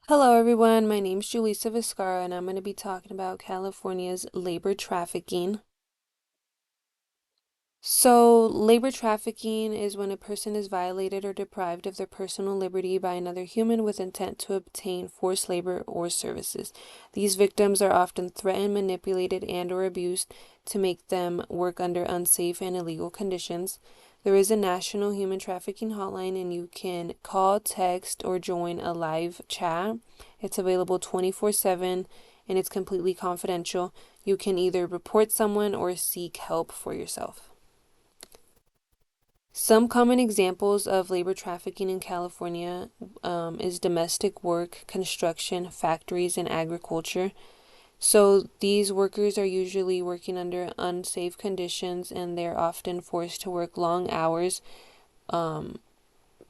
Hello, everyone. My name is Julissa Vizcarra, and I'm going to be talking about California's labor trafficking. So, labor trafficking is when a person is violated or deprived of their personal liberty by another human with intent to obtain forced labor or services. These victims are often threatened, manipulated, and/or abused to make them work under unsafe and illegal conditions. There is a national human trafficking hotline, and you can call, text, or join a live chat. It's available 24/7 and it's completely confidential. You can either report someone or seek help for yourself. Some common examples of labor trafficking in California is domestic work, construction, factories, and agriculture. So these workers are usually working under unsafe conditions and they're often forced to work long hours. Um,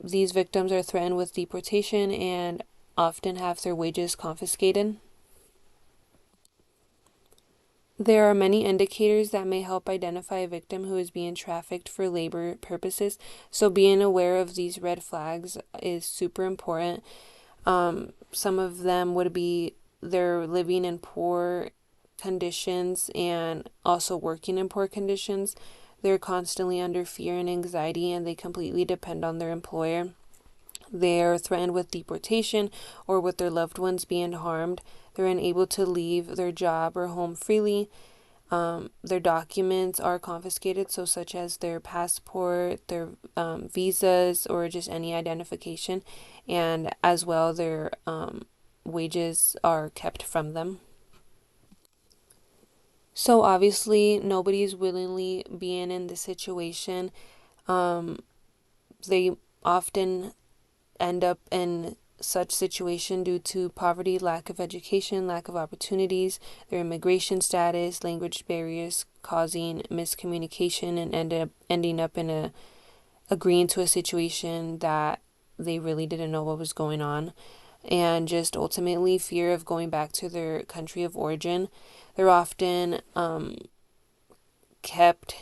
these victims are threatened with deportation and often have their wages confiscated. There are many indicators that may help identify a victim who is being trafficked for labor purposes. So, being aware of these red flags is super important. Some of them would be they're living in poor conditions and also working in poor conditions. They're constantly under fear and anxiety, and they completely depend on their employer. They're threatened with deportation or with their loved ones being harmed. They're unable to leave their job or home freely. Their documents are confiscated, so such as their passport, their visas, or just any identification, and as well their wages are kept from them. So obviously, nobody's willingly being in this situation. Um, they often end up in such situation due to poverty, lack of education, lack of opportunities, their immigration status, language barriers causing miscommunication and ending up in a agreeing to a situation that they really didn't know what was going on, and just ultimately fear of going back to their country of origin. They're often kept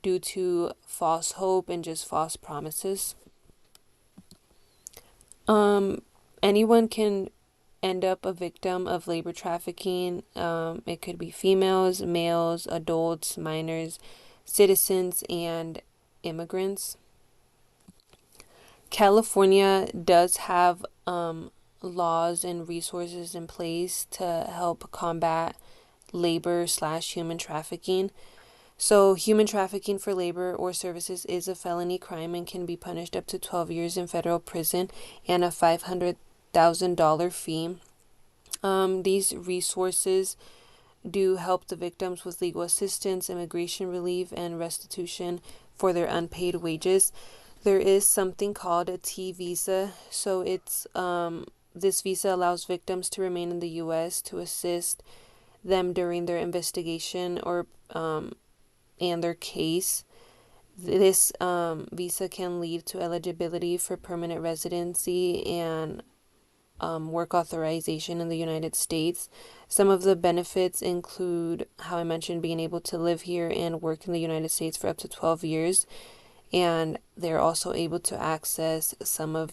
due to false hope and just false promises. Um, Anyone can end up a victim of labor trafficking. It could be females, males, adults, minors, citizens, and immigrants. California does have laws and resources in place to help combat labor slash human trafficking. So, human trafficking for labor or services is a felony crime and can be punished up to 12 years in federal prison and a $500,000 fee. These resources do help the victims with legal assistance, immigration relief, and restitution for their unpaid wages. There is something called a T visa. So it's this visa allows victims to remain in the U.S. to assist them during their investigation or and their case. This visa can lead to eligibility for permanent residency and work authorization in the United States. Some of the benefits include how I mentioned being able to live here and work in the United States for up to 12 years, and they're also able to access some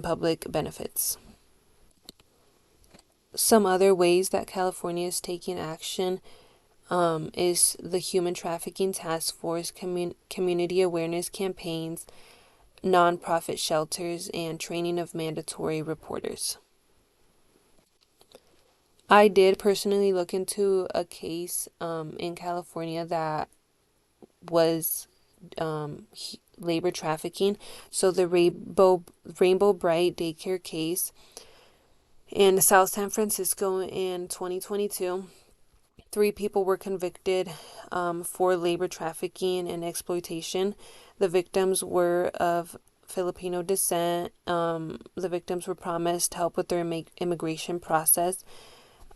public benefits. Some other ways that California is taking action is the Human Trafficking Task Force, community awareness campaigns, nonprofit shelters, and training of mandatory reporters. I did personally look into a case in California that was labor trafficking. So the Rainbow Bright daycare case in South San Francisco in 2022. Three people were convicted for labor trafficking and exploitation. The victims were of Filipino descent. The victims were promised help with their immigration process.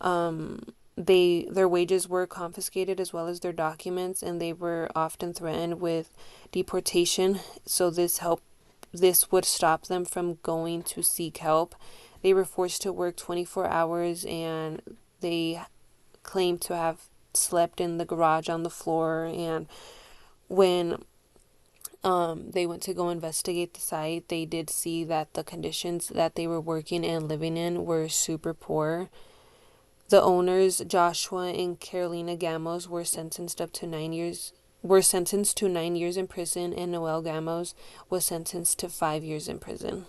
Um, their wages were confiscated as well as their documents, and they were often threatened with deportation. So this would stop them from going to seek help. They were forced to work 24 hours, and they claimed to have slept in the garage on the floor. And when They went to go investigate the site. They did see that the conditions that they were working and living in were super poor. The owners, Joshua and Carolina Gamos, were sentenced to 9 years in prison, and Noel Gamos was sentenced to 5 years in prison.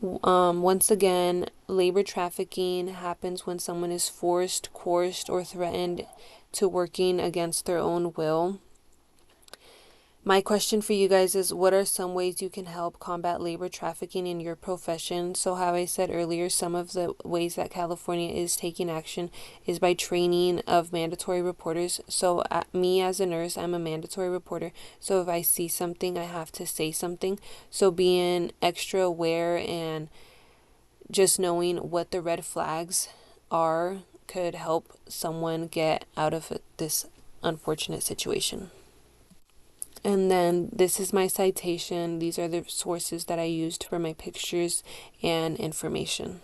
Once again, labor trafficking happens when someone is forced, coerced, or threatened to working against their own will. My question for you guys is, what are some ways you can help combat labor trafficking in your profession? So how I said earlier, some of the ways that California is taking action is by training of mandatory reporters. So me as a nurse, I'm a mandatory reporter. So if I see something, I have to say something. So being extra aware and just knowing what the red flags are could help someone get out of this unfortunate situation. And then this is my citation. These are the sources that I used for my pictures and information.